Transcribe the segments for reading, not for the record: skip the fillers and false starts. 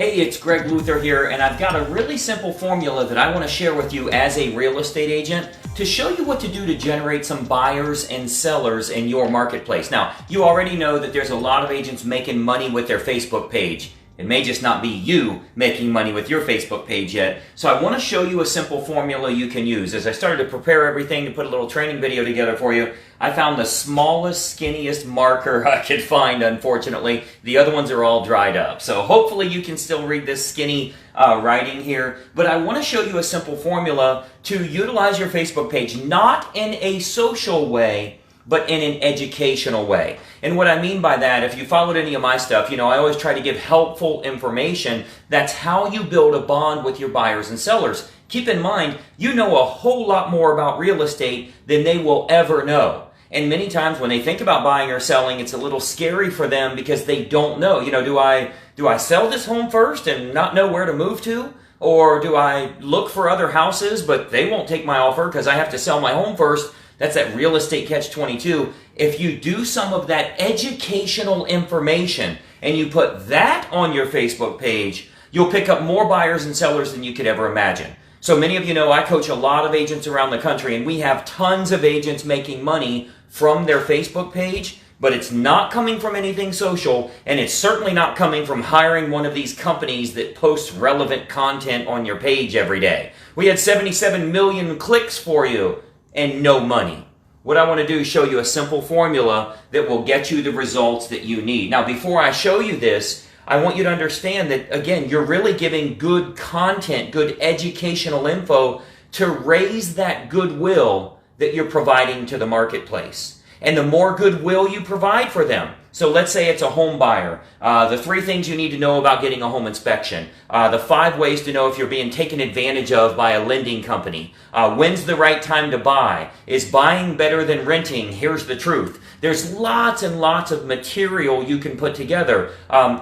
Hey, it's Greg Luther here, and I've got a really simple formula that I want to share with you as a real estate agent to show you what to do to generate some buyers and sellers in your marketplace. Now, you already know that there's a lot of agents making money with their Facebook page. It may just not be you making money with your Facebook page yet. So I want to show you a simple formula you can use. As I started to prepare everything to put a little training video together for you, I found the smallest, skinniest marker I could find, unfortunately. The other ones are all dried up. So hopefully you can still read this skinny writing here. But I want to show you a simple formula to utilize your Facebook page, not in a social way, but in an educational way. And what I mean by that, if you followed any of my stuff, I always try to give helpful information. That's how you build a bond with your buyers and sellers. Keep in mind, you know a whole lot more about real estate than they will ever know. And many times when they think about buying or selling, it's a little scary for them because they don't know. Do I sell this home first and not know where to move to? Or do I look for other houses, but they won't take my offer because I have to sell my home first? That's that real estate catch-22. If you do some of that educational information and you put that on your Facebook page, you'll pick up more buyers and sellers than you could ever imagine. So many of you know I coach a lot of agents around the country, and we have tons of agents making money from their Facebook page, but it's not coming from anything social, and it's certainly not coming from hiring one of these companies that posts relevant content on your page every day. We had 77 million clicks for you and no money. What I want to do is show you a simple formula that will get you the results that you need. Now, before I show you this, I want you to understand that, again, you're really giving good content, good educational info to raise that goodwill that you're providing to the marketplace. And the more goodwill you provide for them, so let's say it's a home buyer, the 3 things you need to know about getting a home inspection, the 5 ways to know if you're being taken advantage of by a lending company, when's the right time to buy, is buying better than renting, here's the truth. There's lots and lots of material you can put together.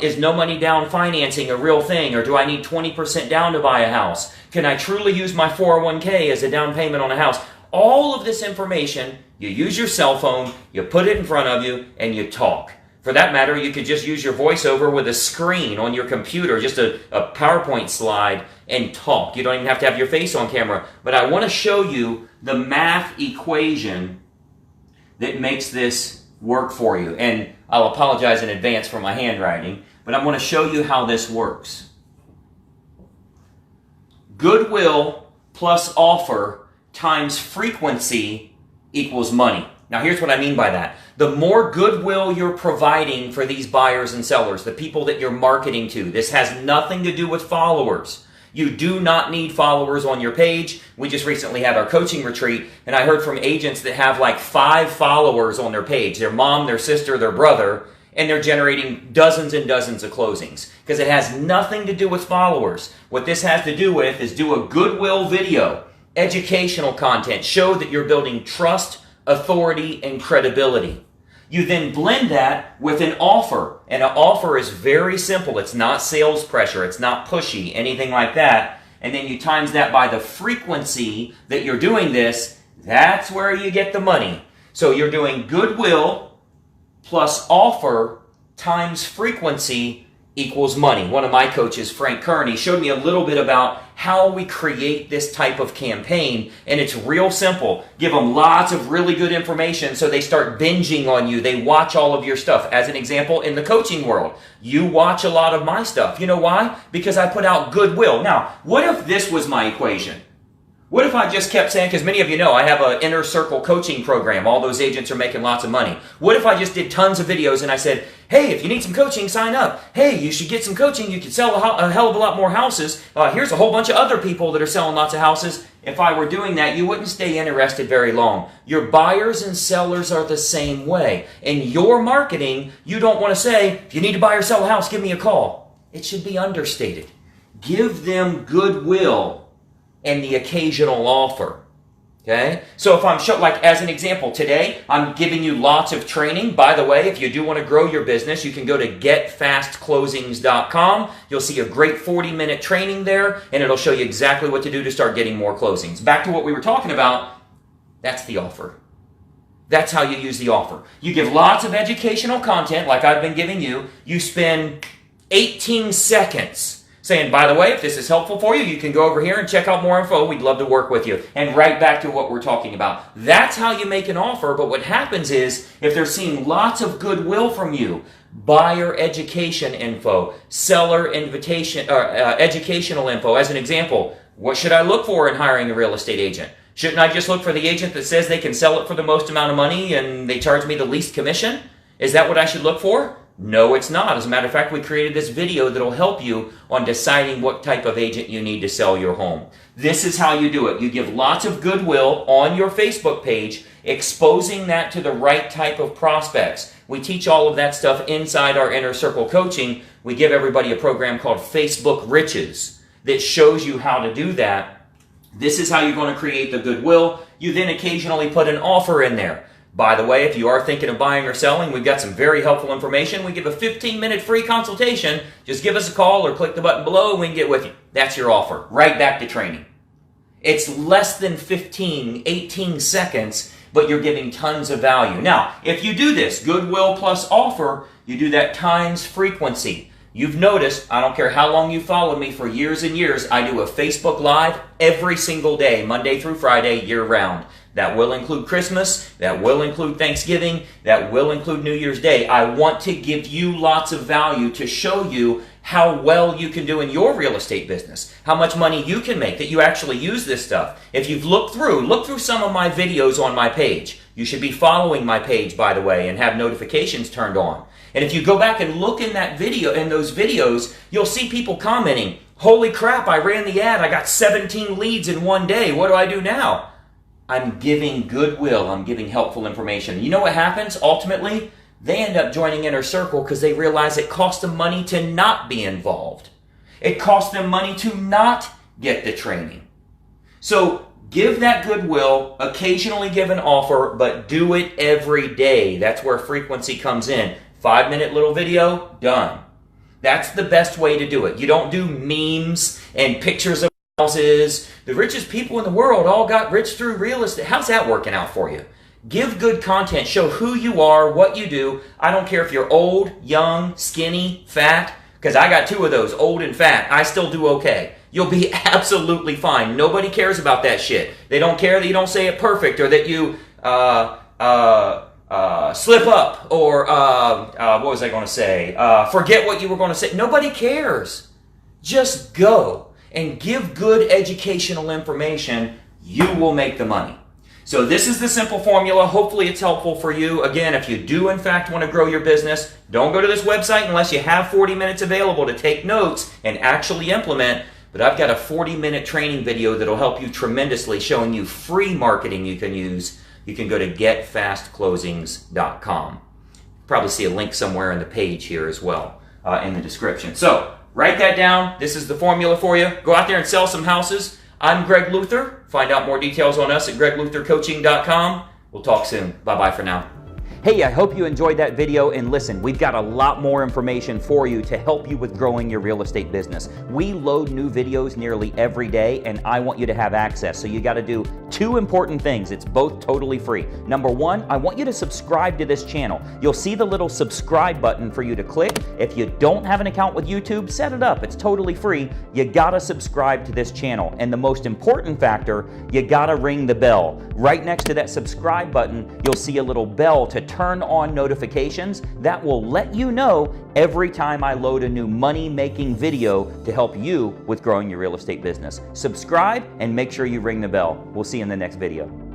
Is no money down financing a real thing, or do I need 20% down to buy a house? Can I truly use my 401k as a down payment on a house? All of this information, you use your cell phone, you put it in front of you, and you talk. For that matter, you could just use your voiceover with a screen on your computer, just a PowerPoint slide, and talk. You don't even have to have your face on camera. But I want to show you the math equation that makes this work for you. And I'll apologize in advance for my handwriting, but I want to show you how this works. Goodwill plus offer times frequency equals money. Now, here's what I mean by that. The more goodwill you're providing for these buyers and sellers, the people that you're marketing to, this has nothing to do with followers. You do not need followers on your page. We just recently had our coaching retreat, and I heard from agents that have like 5 followers on their page, their mom, their sister, their brother, and they're generating dozens and dozens of closings because it has nothing to do with followers. What this has to do with is do a goodwill video, educational content, show that you're building trust, authority, and credibility. You then blend that with an offer, and an offer is very simple. It's not sales pressure, it's not pushy, anything like that. And then you times that by the frequency that you're doing this. That's where you get the money. So you're doing goodwill plus offer times frequency equals money. One of my coaches, Frank Kearney, showed me a little bit about how we create this type of campaign, and it's real simple. Give them lots of really good information so they start binging on you. They watch all of your stuff. As an example, in the coaching world, you watch a lot of my stuff. You know why? Because I put out goodwill. Now, what if this was my equation? What if I just kept saying, because many of you know I have an inner circle coaching program. All those agents are making lots of money. What if I just did tons of videos and I said, hey, if you need some coaching, sign up. Hey, you should get some coaching. You could sell a hell of a lot more houses. Here's a whole bunch of other people that are selling lots of houses. If I were doing that, you wouldn't stay interested very long. Your buyers and sellers are the same way. In your marketing, you don't want to say, if you need to buy or sell a house, give me a call. It should be understated. Give them goodwill and the occasional offer. Okay? So if I'm like as an example, today I'm giving you lots of training. By the way, if you do want to grow your business, you can go to getfastclosings.com. You'll see a great 40-minute training there, and it'll show you exactly what to do to start getting more closings. Back to what we were talking about, that's the offer. That's how you use the offer. You give lots of educational content like I've been giving you. You spend 18 seconds saying, by the way, if this is helpful for you, you can go over here and check out more info. We'd love to work with you. And right back to what we're talking about. That's how you make an offer, but what happens is, if they're seeing lots of goodwill from you, buyer education info, seller invitation, educational info. As an example, what should I look for in hiring a real estate agent? Shouldn't I just look for the agent that says they can sell it for the most amount of money and they charge me the least commission? Is that what I should look for? No, it's not. As a matter of fact, we created this video that'll help you on deciding what type of agent you need to sell your home. This is how you do it. You give lots of goodwill on your Facebook page, exposing that to the right type of prospects. We teach all of that stuff inside our Inner Circle coaching. We give everybody a program called Facebook Riches that shows you how to do that. This is how you're going to create the goodwill. You then occasionally put an offer in there. By the way, if you are thinking of buying or selling, we've got some very helpful information. We give a 15-minute free consultation. Just give us a call or click the button below and we can get with you. That's your offer. Right back to training. It's less than 15, 18 seconds, but you're giving tons of value. Now, if you do this, goodwill plus offer, you do that times frequency. You've noticed, I don't care how long you followed me, for years and years, I do a Facebook Live every single day, Monday through Friday, year-round. That will include Christmas, that will include Thanksgiving, that will include New Year's Day. I want to give you lots of value to show you how well you can do in your real estate business, how much money you can make, that you actually use this stuff. If you've look through some of my videos on my page. You should be following my page, by the way, and have notifications turned on. And if you go back and look in those videos, you'll see people commenting, "Holy crap, I ran the ad, I got 17 leads in one day. What do I do now?" I'm giving goodwill. I'm giving helpful information. You know what happens ultimately? They end up joining Inner Circle because they realize it costs them money to not be involved. It costs them money to not get the training. So give that goodwill, occasionally give an offer, but do it every day. That's where frequency comes in. 5-minute little video, done. That's the best way to do it. You don't do memes and pictures of houses. The richest people in the world all got rich through real estate. How's that working out for you? Give good content. Show who you are, what you do. I don't care if you're old, young, skinny, fat, because I got 2 of those, old and fat. I still do okay. You'll be absolutely fine. Nobody cares about that shit. They don't care that you don't say it perfect or that you slip up or what was I going to say? Forget what you were going to say. Nobody cares. Just go and give good educational information. You will make the money. So this is the simple formula. Hopefully it's helpful for you. Again, if you do in fact want to grow your business, don't go to this website unless you have 40 minutes available to take notes and actually implement. But I've got a 40-minute training video that'll help you tremendously, showing you free marketing you can use. You can go to getfastclosings.com. Probably see a link somewhere in the page here as well, in the description. So write that down. This is the formula for you. Go out there and sell some houses. I'm Greg Luther. Find out more details on us at gregluthercoaching.com. We'll talk soon. Bye-bye for now. Hey, I hope you enjoyed that video, and listen, we've got a lot more information for you to help you with growing your real estate business. We load new videos nearly every day, and I want you to have access. So you got to do 2 important things. It's both totally free. Number 1, I want you to subscribe to this channel. You'll see the little subscribe button for you to click. If you don't have an account with YouTube, set it up. It's totally free. You got to subscribe to this channel. And the most important factor, you got to ring the bell. Right next to that subscribe button, you'll see a little bell to turn on notifications. That will let you know every time I load a new money-making video to help you with growing your real estate business. Subscribe and make sure you ring the bell. We'll see you in the next video.